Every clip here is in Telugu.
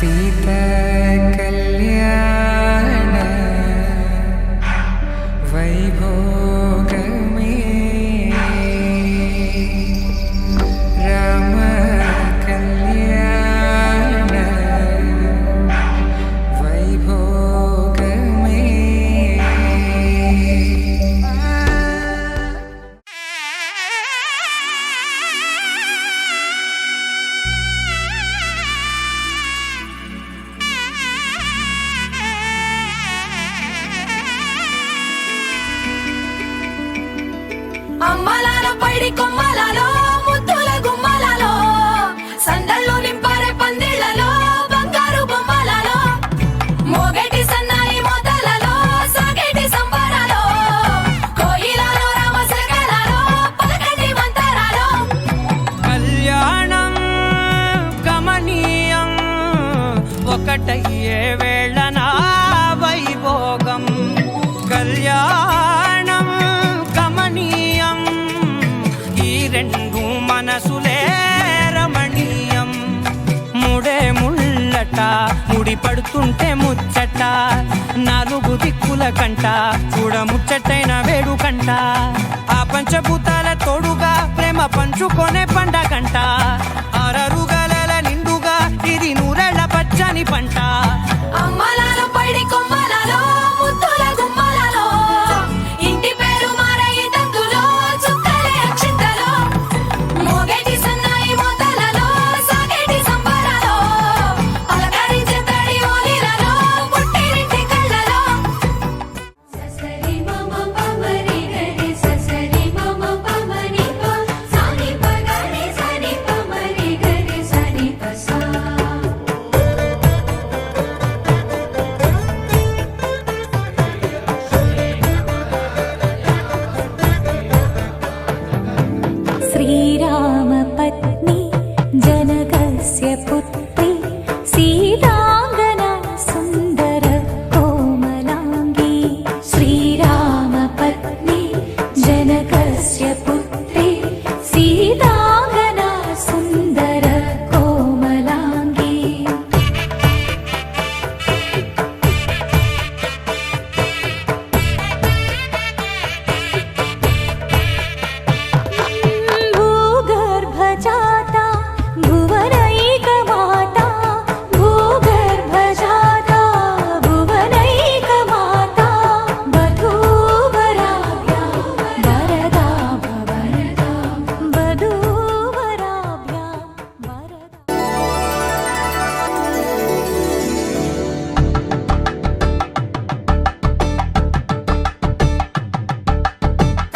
సీతా కళ్యాణ వైభోగమే రామ కళ్యాణ వైభోగమే. అమ్మలాల పైడి కొమ్మలలో ముద్దుల గుమ్మలలో సందళ్ళు నింపారే పందిళ్లలో బంగారు బొమ్మలలో మోగేటి సన్నాయి మోతలలో సాగేటి సంబరాలో కోయిలలో రామశకలలో పలకటి మంతరాలో. కళ్యాణం గమనీయం ఒకటయ్యే వేళన వైభోగం. కళ్యాణం గమనీయం ఈ రెండు మనసులే రమణీయం. ముడే ముళ్ళట ముడి పడుతుంటే ముచ్చట నాలుగు దిక్కుల కంట చూడ ముచ్చటైన వేడుకంట. ఆ పంచభూతాల తోడుగా ప్రేమ పంచుకొనే పండగంట. అరరుగల నిండుగా ఇది నూరెళ్ళ పచ్చని పంట. అమ్మలాల పైడి కొమ్మలలో ముద్దుల గుమ్మలలో ఇంటి పేరు మారయి తందులో చుక్కలే అక్షింతలో మోగేటి సన్నాయి మోతలలో సాగేటి సంబరాలో పలకరించే తడి ఓలిలలో పుట్టినింటి కళ్ళలో. ససరి మమ పమరి గరి ససరి మమ పమరి ప సాని ప గరి సని పమరి గరి సని పసా. श्रीरामपत्नी जनकस्य पुत्री सीताङ्गना सुन्दर कोमलाङ्गी. श्रीरामपत्नी जनकस्य पुत्री सीताङ्गना सुन्दर कोमलाङ्गी. भूगर्भजाता भुवनैकमाता भूगर्भजाता भुवनैकमाता वधूवराभ्यां वरदा वरदा वधूवराभ्यां वरदा.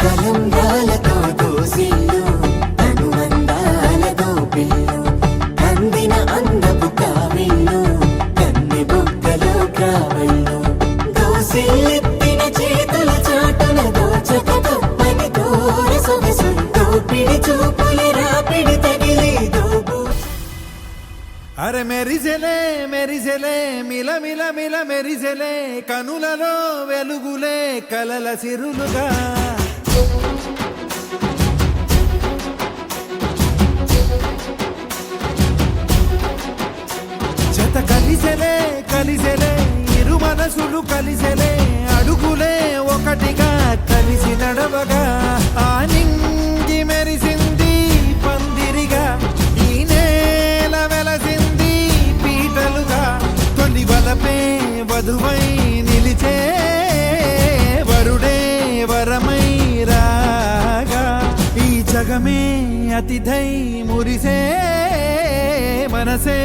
కలంగాలతో దోసిల్లు అనుబంధాలతో పిల్లు అందిన అందపు కావిల్లు కన్నె బుగ్గలో కావళ్ళు దోసిల్లెత్తిన చేతుల చాటున దోచక తప్పని దూర సొగసు దోపిడి చూపుల రాపిడి తగిలి దోబు. అరే మెరిసెలే మెరిసెలే మిల మిల మిల మెరిసెలే కనులలో వెలుగులే కలల సిరులుగా. జత కలిసెలే కలిసెలే ఇరు మనసులు కలిసెలే అడుగులే ఒకటిగా కలిసి నడవగా. ఆ నింగి మెరిసింది పందిరిగా ఈ నేల వెలసింది పీటలుగా. తొలి వలపే వధువై నిలిచే వరుడే వరమై రాగా. ఈ జగమే అతిథై మురిసే మనసే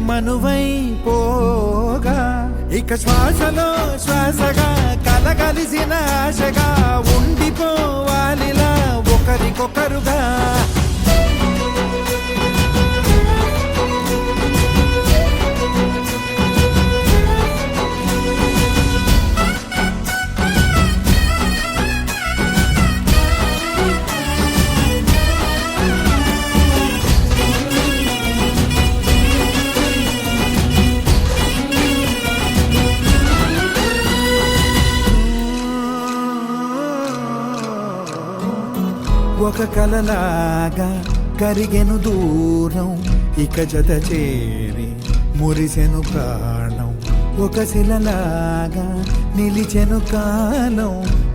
మనువై పోగా. ఇక శ్వాసలో శ్వాసగా కలగలిసిన ఆశగా ఉండిపోవాలిలా ఒకరికొకరుగా. ఒక కలలాగా కరిగెను దూరం ఇక జత చేరి మురిసెను ప్రాణం ఒక శిలలాగా నిలిచెను కాలం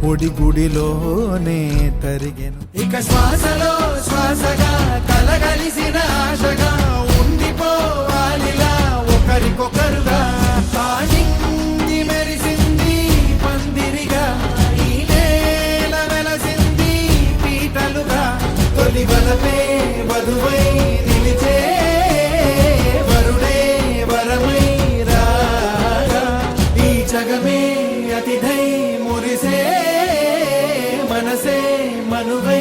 ఒడిగుడిలోనే తరిగెను ఇక శ్వాసలో శ్వాసగా కలగలిసిన ఆశగా ఉండిపోవాలిలా ఒకరికొకరుగా తానింది మెరిసింది పందిరిగా ఈ నేల వెలసింది పీటలుగా తొలి బలమే వధువై నిలిచే వరుడే వరమై రాగా ఈ జగమే అతిథై మురిసే మనసే మనువై